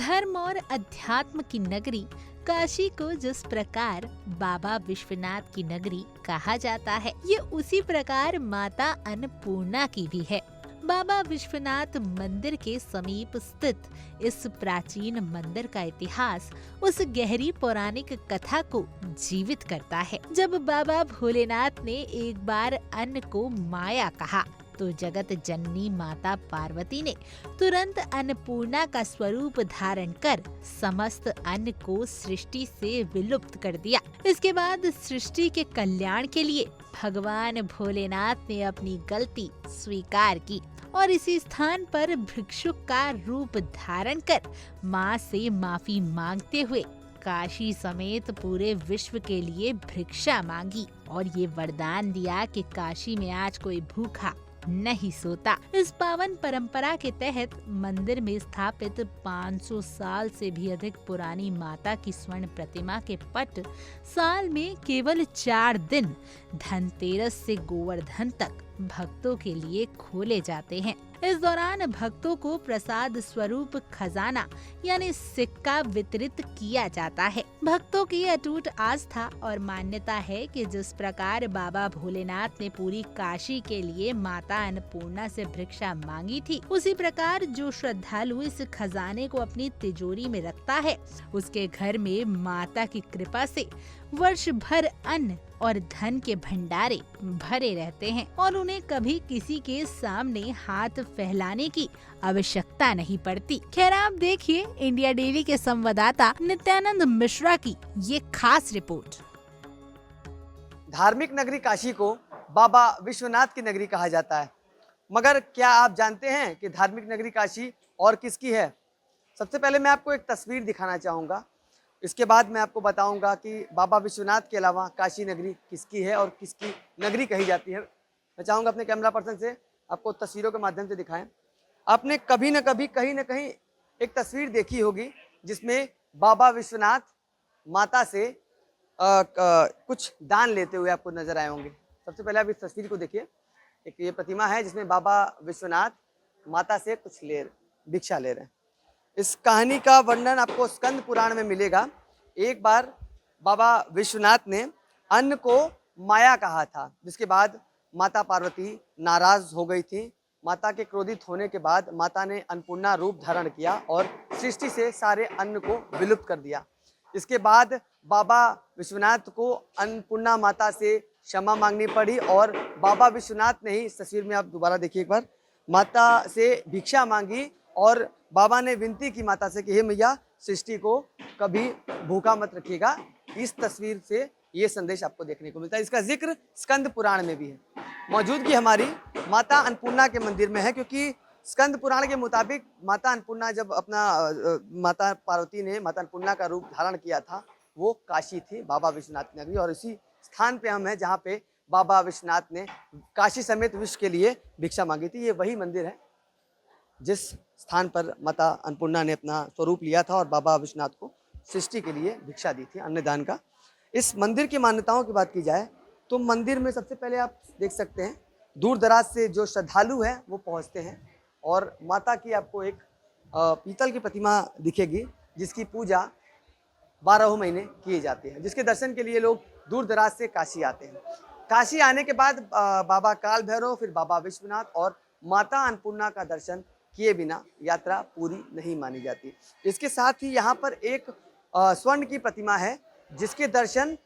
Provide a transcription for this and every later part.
धर्म और अध्यात्म की नगरी काशी को जिस प्रकार बाबा विश्वनाथ की नगरी कहा जाता है, ये उसी प्रकार माता अन्नपूर्णा की भी है। बाबा विश्वनाथ मंदिर के समीप स्थित इस प्राचीन मंदिर का इतिहास उस गहरी पौराणिक कथा को जीवित करता है। जब बाबा भोलेनाथ ने एक बार अन्न को माया कहा, तो जगत जननी माता पार्वती ने तुरंत अन्नपूर्णा का स्वरूप धारण कर समस्त अन्न को सृष्टि से विलुप्त कर दिया। इसके बाद सृष्टि के कल्याण के लिए भगवान भोलेनाथ ने अपनी गलती स्वीकार की और इसी स्थान पर भिक्षुक का रूप धारण कर मां से माफी मांगते हुए काशी समेत पूरे विश्व के लिए भिक्षा मांगी और ये वरदान दिया कि काशी में आज कोई भूखा नहीं सोता। इस पावन परंपरा के तहत मंदिर में स्थापित 500 साल से भी अधिक पुरानी माता की स्वर्ण प्रतिमा के पट साल में केवल 4 दिन धनतेरस से गोवर्धन तक भक्तों के लिए खोले जाते हैं। इस दौरान भक्तों को प्रसाद स्वरूप खजाना यानी सिक्का वितरित किया जाता है। भक्तों की अटूट आस्था और मान्यता है कि जिस प्रकार बाबा भोलेनाथ ने पूरी काशी के लिए माता अन्नपूर्णा से भिक्षा मांगी थी, उसी प्रकार जो श्रद्धालु इस खजाने को अपनी तिजोरी में रखता है, उसके घर में माता की कृपा से वर्ष भर अन्न और धन के भंडारे भरे रहते हैं और उन्हें कभी किसी के सामने हाथ फैलाने की आवश्यकता नहीं पड़ती। खैर, आप देखिए इंडिया डेली के संवाददाता नित्यानंद मिश्रा की ये खास रिपोर्ट। धार्मिक नगरी काशी को बाबा विश्वनाथ की नगरी कहा जाता है, मगर क्या आप जानते हैं कि धार्मिक नगरी काशी और किसकी है? सबसे पहले मैं आपको एक तस्वीर दिखाना चाहूँगा, इसके बाद मैं आपको बताऊंगा कि बाबा विश्वनाथ के अलावा काशी नगरी किसकी है और किसकी नगरी कही जाती है। मैं चाहूँगा अपने कैमरा पर्सन से आपको तस्वीरों के माध्यम से दिखाएं। आपने कभी न कभी कहीं न कहीं एक तस्वीर देखी होगी जिसमें बाबा विश्वनाथ माता से कुछ दान लेते हुए आपको नजर आए होंगे। सबसे पहले आप इस तस्वीर को देखिए। एक ये प्रतिमा है जिसमें बाबा विश्वनाथ माता से कुछ भिक्षा ले रहे हैं। इस कहानी का वर्णन आपको स्कंद पुराण में मिलेगा। एक बार बाबा विश्वनाथ ने अन्न को माया कहा था, जिसके बाद माता पार्वती नाराज हो गई थी। माता के क्रोधित होने के बाद माता ने अन्नपूर्णा रूप धारण किया और सृष्टि से सारे अन्न को विलुप्त कर दिया। इसके बाद बाबा विश्वनाथ को अन्नपूर्णा माता से क्षमा मांगनी पड़ी और बाबा विश्वनाथ ने ही, इस तस्वीर में आप दोबारा देखिए एक बार, माता से भिक्षा मांगी और बाबा ने विनती की माता से कि हे मैया, सृष्टि को कभी भूखा मत रखिएगा। इस तस्वीर से ये संदेश आपको देखने को मिलता है। इसका जिक्र स्कंद पुराण में भी है। मौजूदगी हमारी माता अन्नपूर्णा के मंदिर में है, क्योंकि स्कंद पुराण के मुताबिक माता अन्नपूर्णा जब माता पार्वती ने माता अन्नपूर्णा का रूप धारण किया था, वो काशी थी, बाबा विश्वनाथ नगरी। और इसी स्थान पे हम हैं जहाँ पे बाबा विश्वनाथ ने काशी समेत विश्व के लिए भिक्षा मांगी थी। ये वही मंदिर है जिस स्थान पर माता अन्नपूर्णा ने अपना स्वरूप लिया था और बाबा विश्वनाथ को सृष्टि के लिए भिक्षा दी थी अन्नदान का। इस मंदिर की मान्यताओं की बात की जाए तो मंदिर में सबसे पहले आप देख सकते हैं दूर दराज से जो श्रद्धालु हैं वो पहुंचते हैं और माता की आपको एक पीतल की प्रतिमा दिखेगी जिसकी पूजा 12 महीने किए जाते हैं, जिसके दर्शन के लिए लोग दूर दराज से काशी आते हैं। काशी आने के बाद बाबा काल भैरव, फिर बाबा विश्वनाथ और माता अन्नपूर्णा का दर्शन किए बिना यात्रा पूरी नहीं मानी जाती। इसके साथ ही यहाँ पर एक स्वर्ण की प्रतिमा है जिसके दर्शन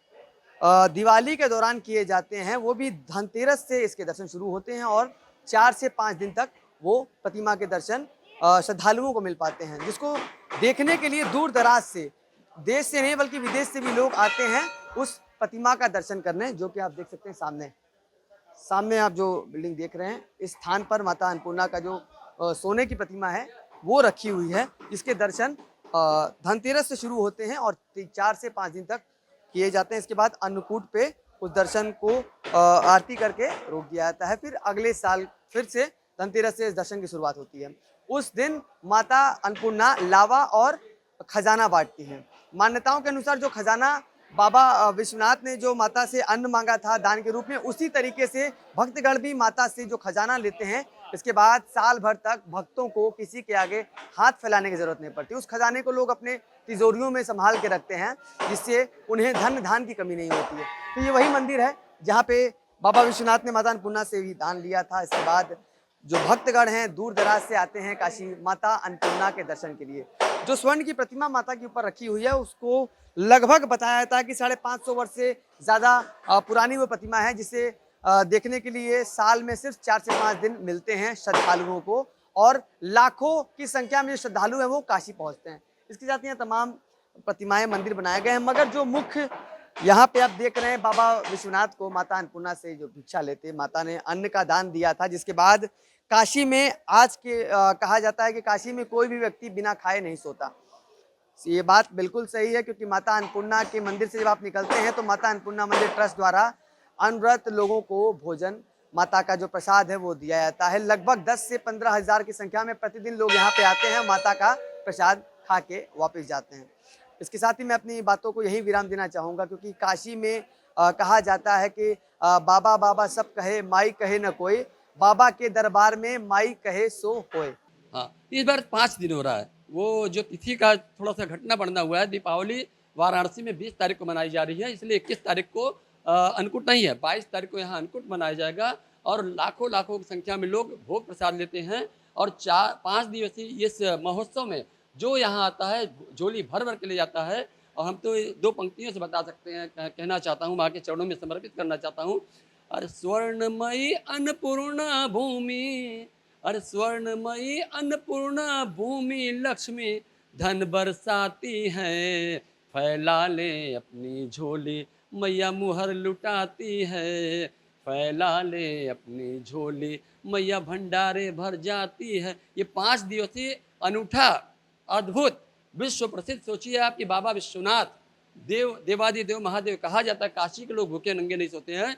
दिवाली के दौरान किए जाते हैं। वो भी धनतेरस से इसके दर्शन शुरू होते हैं और 4 से 5 दिन तक वो प्रतिमा के दर्शन श्रद्धालुओं को मिल पाते हैं, जिसको देखने के लिए दूर दराज से, देश से नहीं बल्कि विदेश से भी लोग आते हैं उस प्रतिमा का दर्शन करने, जो कि आप देख सकते हैं सामने आप जो बिल्डिंग देख रहे हैं, इस स्थान पर माता अन्नपूर्णा का जो सोने की प्रतिमा है वो रखी हुई है। इसके दर्शन धनतेरस से शुरू होते हैं और 4 से 5 दिन तक किए जाते हैं। इसके बाद अन्नकूट पे उस दर्शन को आरती करके रोक दिया जाता है। फिर अगले साल फिर से धनतेरस से इस दर्शन की शुरुआत होती है। उस दिन माता अन्नपूर्णा लावा और खजाना बांटती हैं। मान्यताओं के अनुसार जो खजाना बाबा विश्वनाथ ने जो माता से अन्न मांगा था दान के रूप में, उसी तरीके से भक्तगण भी माता से जो खजाना लेते हैं इसके बाद साल भर तक भक्तों को किसी के आगे हाथ फैलाने की जरूरत नहीं पड़ती। उस खजाने को लोग अपने तिजोरियों में संभाल के रखते हैं, जिससे उन्हें धन धान की कमी नहीं होती है। तो ये वही मंदिर है जहाँ पे बाबा विश्वनाथ ने माता अन्नपूर्णा से भी दान लिया था। इसके बाद जो भक्तगण हैं दूर दराज से आते हैं काशी माता अन्नपूर्णा के दर्शन के लिए। जो स्वर्ण की प्रतिमा माता के ऊपर रखी हुई है उसको लगभग बताया जाता है कि 550 वर्ष से ज़्यादा पुरानी वो प्रतिमा है, जिसे देखने के लिए साल में सिर्फ 4 से 5 दिन मिलते हैं श्रद्धालुओं को, और लाखों की संख्या में जो श्रद्धालु हैं वो काशी पहुंचते हैं। इसके साथ यहाँ तमाम प्रतिमाएं मंदिर बनाए गए हैं, मगर जो मुख्य यहाँ पे आप देख रहे हैं बाबा विश्वनाथ को माता अन्नपूर्णा से जो भिक्षा लेते, माता ने अन्न का दान दिया था, जिसके बाद काशी में आज के कहा जाता है कि काशी में कोई भी व्यक्ति बिना खाए नहीं सोता। ये बात बिल्कुल सही है, क्योंकि माता अन्नपूर्णा के मंदिर से जब आप निकलते हैं तो माता अन्नपूर्णा मंदिर ट्रस्ट द्वारा अनव्रत लोगों को भोजन, माता का जो प्रसाद है वो दिया जाता है। लगभग 10 से 15 हज़ार की संख्या में प्रतिदिन लोग यहाँ पे आते हैं, माता का प्रसाद खा के वापस जाते हैं। इसके साथ ही मैं अपनी बातों को यही विराम देना चाहूँगा, क्योंकि काशी में कहा जाता है कि बाबा बाबा सब कहे माई कहे न कोई, बाबा के दरबार में माई कहे सो होए। हाँ, इस बार 5 दिन हो रहा है। वो जो तिथि का थोड़ा सा घटना बढ़ना हुआ है, दीपावली वाराणसी में 20 तारीख को मनाई जा रही है, इसलिए 21 तारीख को अन्नकूट नहीं है, 22 तारीख को यहाँ अन्नकूट मनाया जाएगा और लाखों लाखों की संख्या में लोग भोग प्रसाद लेते हैं। और 5 दिवसीय इस महोत्सव में जो यहाँ आता है झोली भर भर के ले जाता है। और हम तो 2 पंक्तियों से बता सकते हैं, कहना चाहता हूँ, माँ के चरणों में समर्पित करना चाहता हूँ। अरे स्वर्णमयी अन्नपूर्णा भूमि, अरे स्वर्णमयी अन्नपूर्णा भूमि लक्ष्मी धन बरसाती है, फैला ले अपनी झोली मैया मुहर लुटाती है, फैला ले अपनी झोली मैया भंडारे भर जाती है। ये 5 दिवसीय अनूठा अद्भुत विश्व प्रसिद्ध, सोचिए आप कि बाबा विश्वनाथ देवादिदेव महादेव कहा जाता है। काशी के लोग भूखे नंगे नहीं सोते हैं,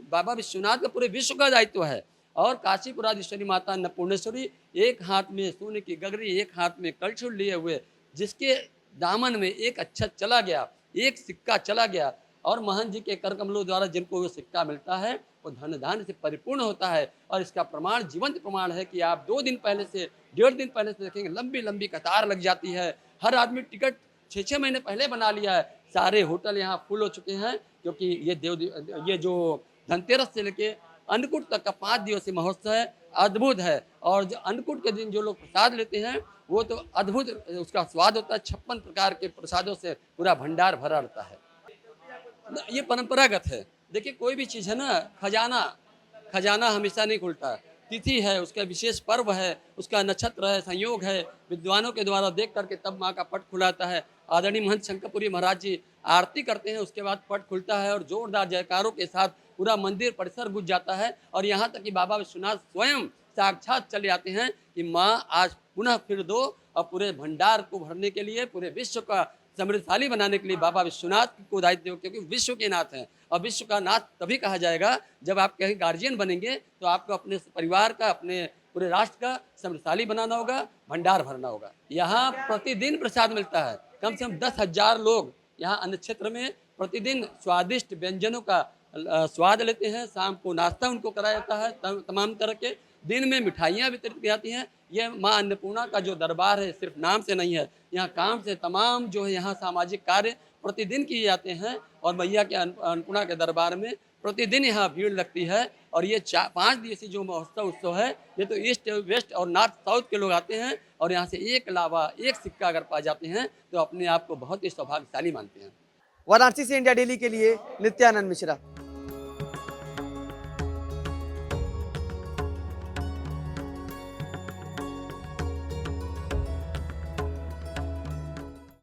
बाबा विश्वनाथ का पूरे विश्व का दायित्व है। और काशीपुराधीश्वरी माता अन्नपूर्णेश्वरी एक हाथ में सोने की गगरी, एक हाथ में कलछुल लिए हुए, जिसके दामन में एक अक्षत चला गया, एक सिक्का चला गया, और महंत जी के कर कमलों द्वारा जिनको वो सिक्का मिलता है वो धन धान्य से परिपूर्ण होता है। और इसका प्रमाण, जीवंत प्रमाण है कि आप 2 दिन पहले से, 1.5 दिन पहले से देखेंगे लंबी लंबी कतार लग जाती है। हर आदमी टिकट 6-6 महीने पहले बना लिया है। सारे होटल यहाँ फुल हो चुके हैं, क्योंकि ये जो धनतेरस से लेके अन्नकूट तक का 5 दिवसीय महोत्सव है, अद्भुत है। और जो अन्नकूट के दिन जो लोग प्रसाद लेते हैं वो तो अद्भुत उसका स्वाद होता है। 56 प्रकार के प्रसादों से पूरा भंडार भरा रहता है। ये परंपरागत है। देखिए कोई भी चीज़ है ना, खजाना हमेशा नहीं खुलता। तिथि है, उसका विशेष पर्व है, उसका नक्षत्र है, संयोग है, विद्वानों के द्वारा देख करके तब माँ का पट खुलाता है। आदरणीय महंत शंकरपुरी महाराज जी आरती करते हैं, उसके बाद पट खुलता है और जोरदार जयकारों के साथ पूरा मंदिर परिसर गुंज जाता है। और यहाँ तक कि बाबा विश्वनाथ स्वयं साक्षात चले आते हैं कि माँ आज पुनः फिर दो, और पूरे भंडार को भरने के लिए, पूरे विश्व का समृद्धशाली बनाने के लिए बाबा विश्वनाथ को दायित्व दो, क्योंकि विश्व के नाथ हैं। और विश्व का नाथ तभी कहा जाएगा जब आप कहीं गार्जियन बनेंगे, तो आपको अपने परिवार का, अपने पूरे राष्ट्र का समृद्धशाली बनाना होगा, भंडार भरना होगा। यहाँ प्रतिदिन प्रसाद मिलता है, कम से कम 10,000 लोग यहाँ अन्न क्षेत्र में प्रतिदिन स्वादिष्ट व्यंजनों का स्वाद लेते हैं। शाम को नाश्ता उनको कराया जाता है, तमाम तरह के। दिन में मिठाइयाँ वितरित की जाती हैं। यह माँ अन्नपूर्णा का जो दरबार है सिर्फ नाम से नहीं है, यहाँ काम से तमाम जो है यहाँ सामाजिक कार्य प्रतिदिन किए जाते हैं। और मैया के अन्नपूर्णा के दरबार में प्रतिदिन यहाँ भीड़ लगती है। और ये 5 दिवसीय जो महोत्सव उत्सव है, ये तो ईस्ट वेस्ट और नॉर्थ साउथ के लोग आते हैं, और यहाँ से एक लावा, एक सिक्का अगर पा जाते हैं तो अपने आप को बहुत ही सौभाग्यशाली मानते हैं। वाराणसी से इंडिया डेली के लिए नित्यानंद मिश्रा।